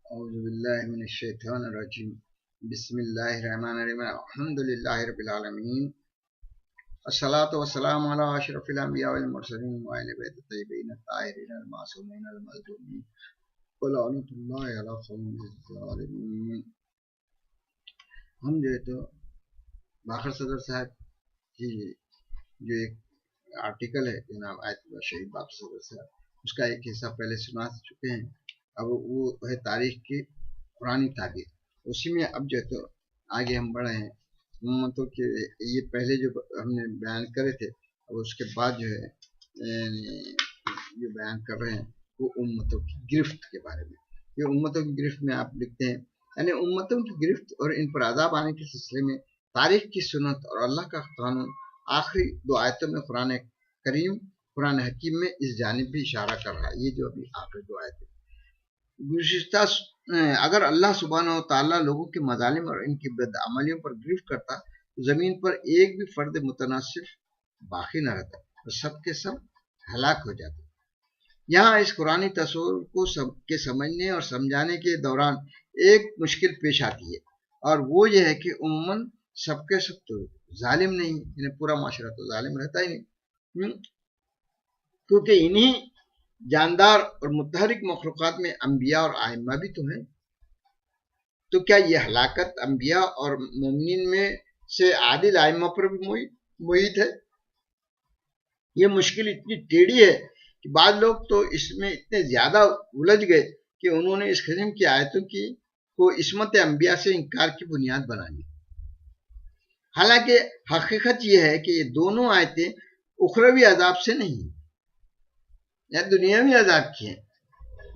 اعوذ باللہ من الشیطان الرجیم بسم اللہ الرحمن الرحیم الحمد للہ رب العالمین الصلاۃ والسلام علی اشرف الانبیاء والمرسلین وعلی بیت الطیبین الطاہرین المعصومین المظلومین ولعنۃ اللہ علی القوم الظالمین۔ ہم جو ہے تو باقر صدر صاحب کی جو ایک آرٹیکل ہے جناب آیت اللہ شہید باقر صدر صاحب، اس کا ایک حصہ پہلے سنا چکے ہیں۔ اب وہ ہے تاریخ کی پرانی تعبیر، اسی میں اب جو ہے تو آگے ہم بڑھے ہیں امتوں کے، یہ پہلے جو ہم نے بیان کرے تھے، اب اس کے بعد جو ہے جو بیان کر رہے ہیں وہ امتوں کی گرفت کے بارے میں۔ یہ امتوں کی گرفت میں آپ لکھتے ہیں یعنی امتوں کی گرفت اور ان پر عذاب آنے کے سلسلے میں تاریخ کی سنت اور اللہ کا قانون۔ آخری دو آیتوں میں قرآن کریم قرآن حکیم میں اس جانب بھی اشارہ کر رہا ہے۔ یہ جو ابھی آخری دو آیتیں گزشتہ، اگر اللہ سبحانہ و تعالیٰ لوگوں کے مظالم اور ان کی بدعملیوں پر گرفت کرتا تو زمین پر ایک بھی فرد متناسب باقی نہ رہتا اور سب کے سب ہلاک ہو جاتے۔ یہاں اس قرآنی تصور کو سمجھنے اور سمجھانے کے دوران ایک مشکل پیش آتی ہے، اور وہ یہ ہے کہ عموماً سب کے سب تو ظالم نہیں، یعنی پورا معاشرہ تو ظالم رہتا ہی نہیں، کیونکہ انہی جاندار اور متحرک مخلوقات میں انبیاء اور ائمہ بھی تو ہیں۔ تو کیا یہ ہلاکت انبیاء اور مومنین میں سے عادل ائمہ پر بھی محیط ہے؟ یہ مشکل اتنی ٹیڑھی ہے کہ بعض لوگ تو اس میں اتنے زیادہ الجھ گئے کہ انہوں نے اس قسم کی آیتوں کو عصمت انبیاء سے انکار کی بنیاد بنا لی۔ حالانکہ حقیقت یہ ہے کہ یہ دونوں آیتیں اخروی عذاب سے نہیں یا دنیاوی عذاب کی ہیں،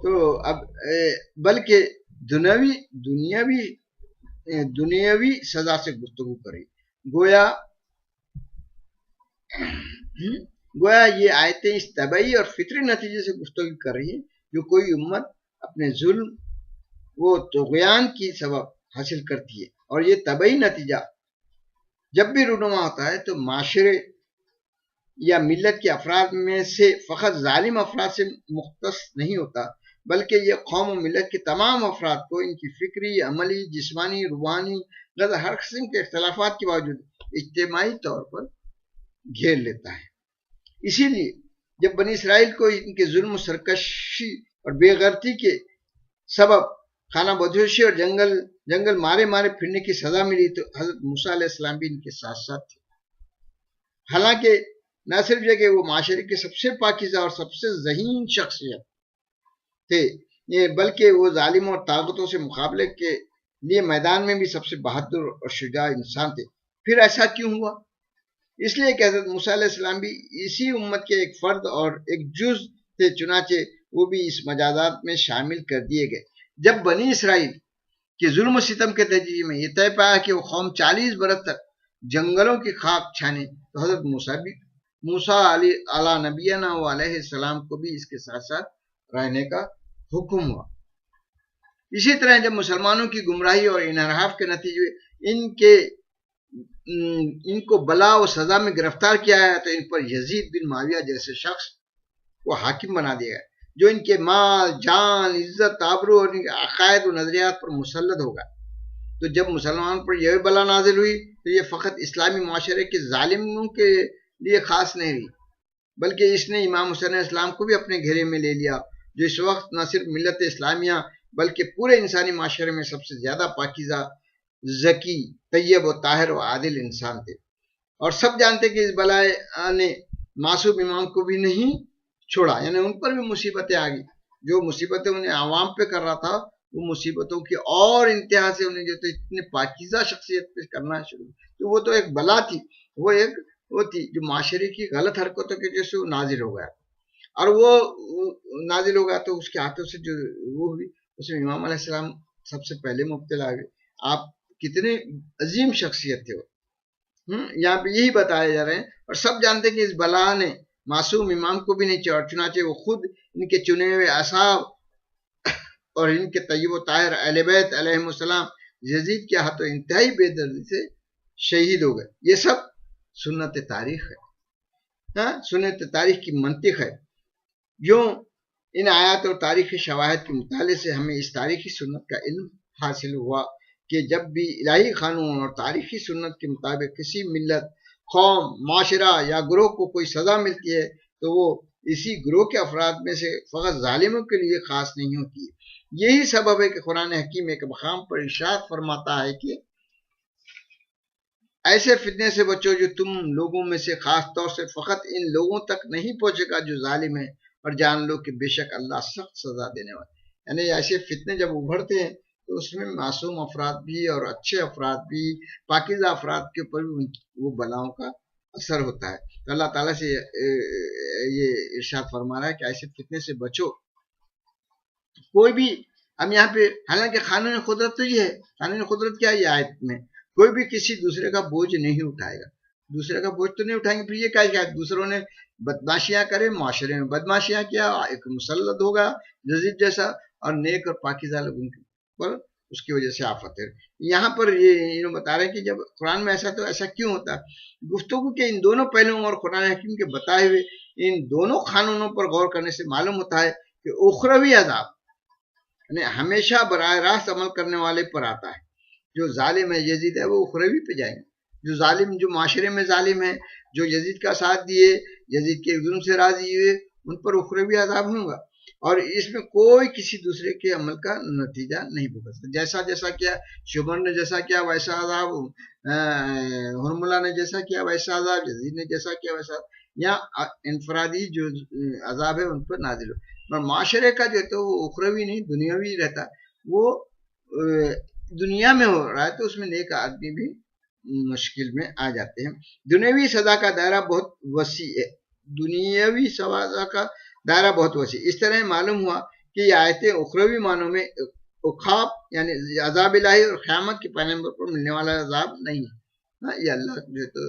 تو اب بلکہ دنیاوی سزا سے گفتگو کرے۔ گویا یہ آیتیں اس طبعی اور فطری نتیجے سے گفتگو کر رہی ہیں جو کوئی امت اپنے ظلم و طغیان کی سبب حاصل کرتی ہے، اور یہ طبعی نتیجہ جب بھی رونما ہوتا ہے تو معاشرے یا ملت کے افراد میں سے فقط ظالم افراد سے مختص نہیں ہوتا، بلکہ یہ قوم و ملت کے تمام افراد کو ان کی فکری، عملی، جسمانی، روحانی غرض ہر قسم کے اختلافات کے باوجود اجتماعی طور پر گھیر لیتا ہے۔ اسی لیے جب بنی اسرائیل کو ان کے ظلم و سرکشی اور بے غیرتی کے سبب خانہ بدوشی اور جنگل مارے پھرنے کی سزا ملی تو حضرت موسیٰ علیہ السلام بھی ان کے ساتھ ساتھ تھے۔ حالانکہ نہ صرف یہ کہ وہ معاشرے کے سب سے پاکیزہ اور سب سے ذہین شخصیت تھے، بلکہ وہ ظالموں اور طاقتوں سے مقابلے کے لیے میدان میں بھی سب سے بہادر اور شجاع انسان تھے۔ پھر ایسا کیوں ہوا؟ اس لیے کہ حضرت موسیٰ علیہ السلام بھی اسی امت کے ایک فرد اور ایک جز تھے، چنانچہ وہ بھی اس مجازات میں شامل کر دیے گئے۔ جب بنی اسرائیل کے ظلم و ستم کے نتیجے میں یہ طے پایا کہ وہ قوم 40 برس تک جنگلوں کی خاک چھانے، تو حضرت موسیٰ علیہ نبینا و علیہ السلام کو بھی اس کے ساتھ ساتھ رہنے کا حکم ہوا۔ اسی طرح جب مسلمانوں کی گمراہی اور انحراف کے نتیجے ان کو بلا و سزا میں گرفتار کیا ہے تو ان پر یزید بن معاویہ جیسے شخص کو حاکم بنا دیا گیا، جو ان کے مال، جان، عزت، آبرو اور ان کے عقائد و نظریات پر مسلط ہوگا۔ تو جب مسلمانوں پر یہ بلا نازل ہوئی تو یہ فقط اسلامی معاشرے کے ظالموں کے لیے خاص نہیں رہی، بلکہ اس نے امام حسین علیہ السلام کو بھی اپنے گھیرے میں لے لیا، جو اس وقت نہ صرف ملت اسلامیہ بلکہ پورے انسانی معاشرے میں سب سے زیادہ پاکیزہ، ذکی، طیب و طاہر و عادل انسان تھے۔ اور سب جانتے کہ اس بلائے نے معصوم امام کو بھی نہیں چھوڑا، یعنی ان پر بھی مصیبتیں آ گئی۔ جو مصیبتیں انہیں عوام پہ کر رہا تھا، وہ مصیبتوں کی اور انتہا سے انہیں جو تو اتنے پاکیزہ شخصیت پہ کرنا شروع، تو وہ تو ایک بلا تھی، وہ تھی جو معاشرے کی غلط حرکتوں کے جیسے وہ نازل ہو گیا، اور وہ نازل ہو گیا تو اس کے ہاتھوں سے جو وہ ہوئی، اس میں امام علیہ السلام سب سے پہلے مبتلا ہوئے۔ آپ کتنے عظیم شخصیت تھے وہ، یہاں پہ یہی بتایا جا رہے ہیں۔ اور سب جانتے ہیں کہ اس بلا نے معصوم امام کو بھی نہیں چھوڑا، چنانچہ وہ خود ان کے چنے ہوئے اصحاب اور ان کے طیب و طاہر اہل بیت علیہم السلام یزید کے ہاتھوں انتہائی بے دردی سے شہید ہو گئے۔ یہ سب سنت تاریخ ہے، سنت تاریخ کی منطق ہے۔ یوں ان آیات اور تاریخی شواہد کے مطالعے سے ہمیں اس تاریخی سنت کا علم حاصل ہوا کہ جب بھی الہی قانون اور تاریخی سنت کے مطابق کسی ملت، قوم، معاشرہ یا گروہ کو کوئی سزا ملتی ہے تو وہ اسی گروہ کے افراد میں سے فقط ظالموں کے لیے خاص نہیں ہوتی ہے۔ یہی سبب ہے کہ قرآن حکیم ایک مقام پر ارشاد فرماتا ہے کہ ایسے فتنے سے بچو جو تم لوگوں میں سے خاص طور سے فقط ان لوگوں تک نہیں پہنچے گا جو ظالم ہیں، اور جان لو کہ بے شک اللہ سخت سزا دینے والا۔ یعنی ایسے فتنے جب ابھرتے ہیں تو اس میں معصوم افراد بھی اور اچھے افراد بھی، پاکیزہ افراد کے اوپر بھی وہ بلاؤں کا اثر ہوتا ہے۔ تو اللہ تعالیٰ سے یہ ارشاد فرما رہا ہے کہ ایسے فتنے سے بچو۔ کوئی بھی ہم یہاں پہ، حالانکہ قانون قدرت تو یہ ہے، قانون قدرت کیا ہے یہ آیت میں، کوئی بھی کسی دوسرے کا بوجھ نہیں اٹھائے گا، دوسرے کا بوجھ تو نہیں اٹھائیں گے۔ پھر یہ کیا دوسروں نے بدماشیاں کرے، معاشرے میں بدماشیاں کیا، ایک مسلط ہوگا یزید جیسا، اور نیک اور پاکیزہ لوگوں کے پر اس کی وجہ سے آفت ہے۔ یہاں پر یہ بتا رہے ہیں کہ جب قرآن میں ایسا تو ایسا کیوں ہوتا ہے؟ گفتگو کے ان دونوں پہلوؤں اور قرآن حکیم کے بتائے ہوئے ان دونوں قانونوں پر غور کرنے سے معلوم ہوتا ہے کہ اخروی عذاب یعنی ہمیشہ براہ راست عمل کرنے والے پر آتا ہے۔ جو ظالم ہے، یزید ہے، وہ اخروی پہ جائیں گے۔ جو ظالم، جو معاشرے میں ظالم ہے، جو یزید کا ساتھ دیے، یزید کے ظلم سے راضی ہوئے، ان پر اخروی عذاب ہوگا، اور اس میں کوئی کسی دوسرے کے عمل کا نتیجہ نہیں بھگت سکتا۔ جیسا کیا شمر نے جیسا کیا ویسا عذاب، ہرملہ نے جیسا کیا ویسا عذاب، یزید نے جیسا کیا ویسا، یا انفرادی جو عذاب ہے ان پر نازل ہو۔ اور معاشرے کا جو تو وہ اخروی نہیں دنیاوی رہتا، وہ دنیا میں ہو رہا ہے تو اس میں نیک آدمی بھی مشکل میں آ جاتے ہیں۔ دنیاوی سزا کا دائرہ بہت وسیع ہے، دنیاوی سزا کا دائرہ بہت وسیع۔ اس طرح معلوم ہوا کہ یہ آیتیں اخروی معنوں میں عقاب یعنی عذاب الہی اور قیامت کے پیغمبر پر ملنے والا عذاب نہیں ہے۔ یہ اللہ جو تو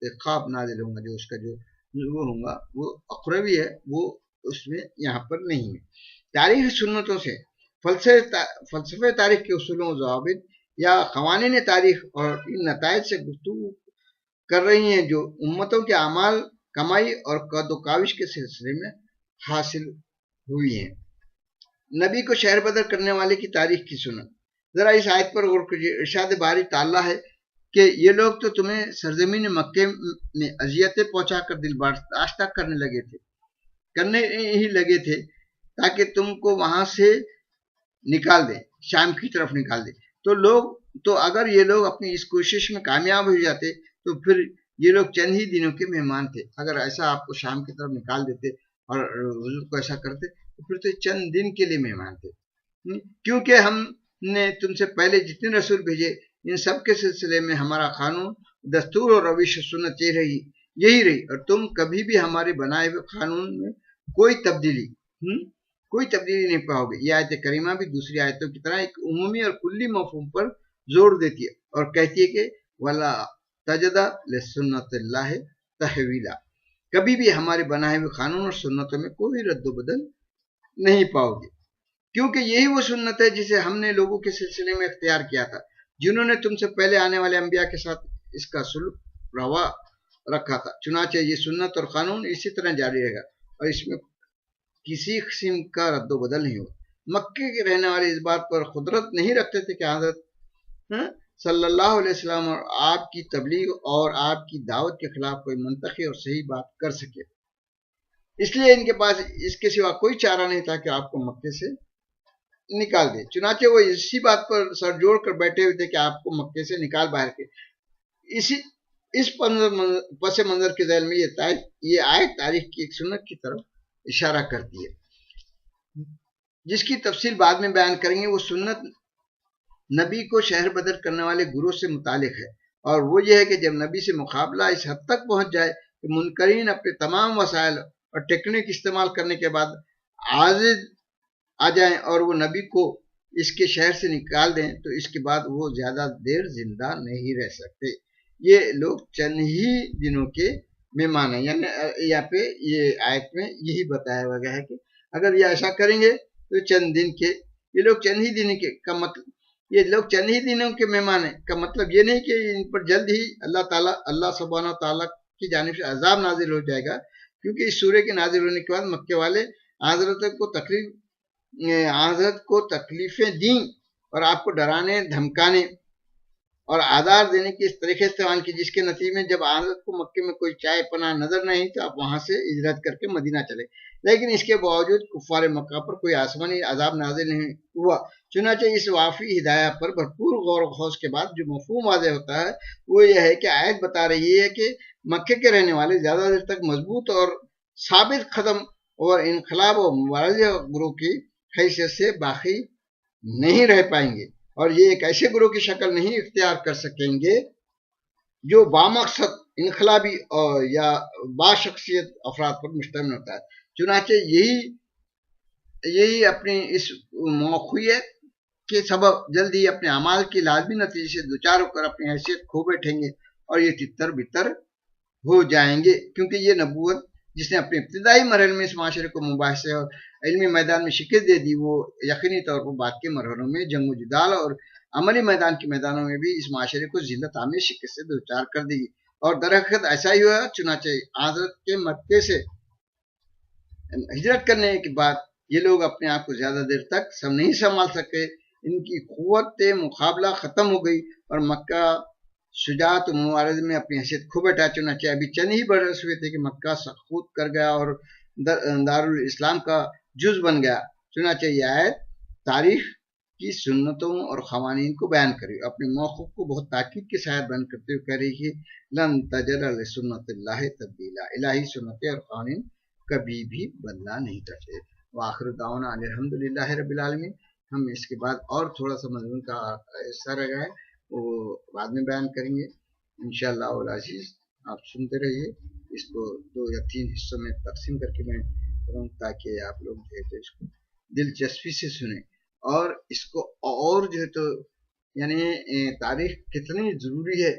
عقاب نازل ہوگا، جو اس کا جو وہ ہوگا وہ اخروی ہے، وہ اس میں یہاں پر نہیں ہے۔ تاریخ سنتوں سے فلسفہ تاریخ کے اصولوں و ضوابط یا قوانین تاریخ اور ان نتائج سے گفتگو کر رہی ہیں جو امتوں کے اعمال، کمائی اور قد و کاوش کے سلسلے میں حاصل ہوئی ہیں۔ نبی کو شہر بدر کرنے والے کی تاریخ کی سنت۔ ذرا اس آیت پر غور کیجیے۔ ارشاد باری تعالیٰ ہے کہ یہ لوگ تو تمہیں سرزمین مکے میں اذیتیں پہنچا کر دل برداشتہ کرنے ہی لگے تھے تاکہ تم کو وہاں سے نکال دیں، شام کی طرف نکال دیں۔ تو اگر یہ لوگ اپنی اس کوشش میں کامیاب ہو جاتے تو پھر یہ لوگ چند ہی دنوں کے مہمان تھے۔ اگر ایسا آپ کو شام کی طرف نکال دیتے اور حضور کو ایسا کرتے تو پھر تو چند دن کے لیے مہمان تھے، کیونکہ ہم نے تم سے پہلے جتنے رسول بھیجے ان سب کے سلسلے میں ہمارا قانون، دستور اور روش و سنت یہی رہی، اور تم کبھی بھی ہمارے بنائے ہوئے قانون میں کوئی تبدیلی نہیں پاؤ گے۔ یہ آیت کریمہ بھی دوسری آیتوں کی طرح ایک عمومی اور کلی مفہوم پر زور دیتی ہے اور کہتی ہے کہ وَلَا تَجِدَ لِسُنَّتِ اللَّهِ تَحْوِيلًا، کبھی بھی ہمارے بنائے ہوئے قانون اور سنتوں میں کوئی رد و بدل نہیں پاؤ گے، کیونکہ یہی وہ سنت ہے جسے ہم نے لوگوں کے سلسلے میں اختیار کیا تھا جنہوں نے تم سے پہلے آنے والے انبیاء کے ساتھ اس کا سلوک روا رکھا تھا۔ چنانچہ یہ سنت اور قانون اسی طرح جاری رہے گا اور اس میں کسی قسم کا رد و بدل نہیں ہوگا۔ مکے کے رہنے والے اس بات پر قدرت نہیں رکھتے تھے کہ حضرت صلی اللہ علیہ وسلم اور آپ کی تبلیغ اور آپ کی دعوت کے خلاف کوئی منطقی اور صحیح بات کر سکے، اس لیے ان کے پاس اس کے سوا کوئی چارہ نہیں تھا کہ آپ کو مکے سے نکال دے۔ چنانچہ وہ اسی بات پر سر جوڑ کر بیٹھے ہوئے تھے کہ آپ کو مکے سے نکال باہر کے۔ اس پس منظر کے ذیل میں یہ آیت تاریخ کی ایک سنت کی طرف اشارہ کرتی ہے جس کی تفصیل بعد میں بیان کریں گے۔ وہ سنت نبی کو شہر بدر کرنے والے گروہ سے متعلق ہے، اور وہ یہ ہے کہ جب نبی سے مقابلہ اس حد تک پہنچ جائے کہ منکرین اپنے تمام وسائل اور ٹیکنیک استعمال کرنے کے بعد عاجز آ جائیں اور وہ نبی کو اس کے شہر سے نکال دیں تو اس کے بعد وہ زیادہ دیر زندہ نہیں رہ سکتے۔ یہ لوگ چند ہی دنوں کے مہمان ہیں، یعنی یہاں پہ یہ آیت میں یہی بتایا گیا ہے کہ اگر یہ ایسا کریں گے تو چند دن کے یہ لوگ چند ہی دن کے کا مطلب یہ لوگ چند ہی دنوں کے مہمان ہیں کا مطلب یہ نہیں کہ ان پر جلد ہی اللہ سبحانہ و تعالیٰ کی جانب سے عذاب نازل ہو جائے گا، کیونکہ اس سورے کے نازل ہونے کے بعد مکے والے حضرت کو تکلیفیں دیں اور آپ کو ڈرانے دھمکانے اور آزار دینے کی اس طریقے استعمال کی، جس کے نتیجے میں جب حضرت کو مکے میں کوئی چائے پناہ نظر نہیں تو آپ وہاں سے ہجرت کر کے مدینہ چلے، لیکن اس کے باوجود کفار مکہ پر کوئی آسمانی عذاب نازل نہیں ہوا۔ چنانچہ اس وافی ہدایت پر بھرپور غور و خوض کے بعد جو مفہوم واضح ہوتا ہے وہ یہ ہے کہ آیت بتا رہی ہے کہ مکے کے رہنے والے زیادہ دیر تک مضبوط اور ثابت قدم اور انقلاب و مبارزہ گروہ کی حیثیت سے باقی نہیں رہ پائیں گے، اور یہ ایک ایسے گروہ کی شکل نہیں اختیار کر سکیں گے جو بامقصد انقلابی یا باشخصیت افراد پر مشتمل ہوتا ہے۔ چنانچہ یہی اپنی اس موقعیت کے سبب جلد ہی اپنے اعمال کی لازمی نتیجے سے دوچار ہو کر اپنی حیثیت کھو بیٹھیں گے اور یہ تتر بتر ہو جائیں گے، کیونکہ یہ نبوت جس نے اپنے ابتدائی مرحلے میں اس معاشرے کو مباحثے اور علمی میدان میں شکست دے دی، وہ یقینی طور پر بعد کے مرحلوں میں جنگ و جدال اور عملی میدان کے میدانوں میں بھی اس معاشرے کو ذلت آمیز شکست سے دوچار کر دے گی، اور درحقیقت ایسا ہی ہوا۔ چنانچہ حضرت کے مکے سے ہجرت کرنے کے بعد یہ لوگ اپنے آپ کو زیادہ دیر تک نہیں سنبھال سکے، ان کی قوت مقابلہ ختم ہو گئی اور مکہ شجاعت و مبارزے میں اپنی حیثیت کھو بیٹھا۔ چنانچہ ابھی چند ہی برس ہوئے تھے کہ مکہ سقوط کر گیا اور دارالاسلام کا جز بن گیا۔ چنانچہ یہ آیت تاریخ کی سنتوں اور قوانین کو بیان کری، اپنے موقف کو بہت تاکید کے ساتھ بیان کرتے ہوئے کہہ رہی ہے لن تجد لسنت اللہ تبدیلا، الہی سنتیں اور قوانین کبھی بھی بدلا نہیں کرتے۔ وآخر دعوانا ان الحمدللہ رب العالمین۔ ہم اس کے بعد اور تھوڑا سا مضمون کا حصہ رہ گیا ہے وہ بعد میں بیان کریں گے انشاءاللہ العزیز۔ آپ سنتے رہیے، اس کو 2 یا 3 حصوں میں تقسیم کر کے میں کروں تاکہ آپ لوگ جو ہے تو اس کو دلچسپی سے سنیں، اور اس کو اور جو ہے تو یعنی تاریخ کتنی ضروری ہے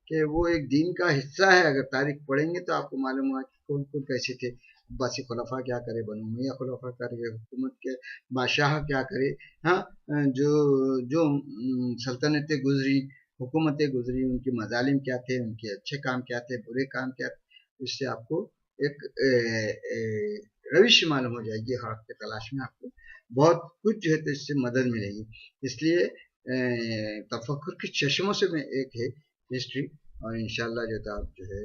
کہ وہ ایک دین کا حصہ ہے۔ اگر تاریخ پڑھیں گے تو آپ کو معلوم ہوا کہ کون کون کیسے تھے، عباسی خلفاء کیا کرے، بنو امیہ خلفاء کیا کرے، حکومت کے بادشاہ کیا کرے، ہاں جو سلطنتیں گزری، حکومتیں گزری، ان کے مظالم کیا تھے، ان کے اچھے کام کیا تھے، برے کام کیا تھے، اس سے آپ کو ایک روش معلوم ہو جائے گی، حق کی تلاش میں آپ کو بہت کچھ جو ہے تو اس سے مدد ملے گی۔ اس لیے تفکر کے چشموں سے میں ایک ہے ہسٹری، اور انشاءاللہ جو ہے آپ جو ہے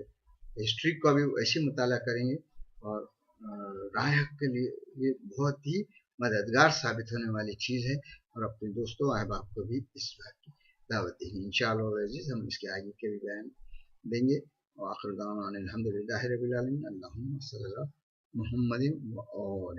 ہسٹری کا بھی ایسے مطالعہ کریں گے اور راہ حق کے لیے یہ بہت ہی مددگار ثابت ہونے والی چیز ہے، اور اپنے دوستوں احباب کو بھی اس بات کی دعوت دیں گے انشاءاللہ العزیز۔ ہم اس کے آگے کے بھی بیان دیں گے۔ وآخر دعوانا الحمدللہ رب العالمین۔ اللہم صلی اللہ محمد و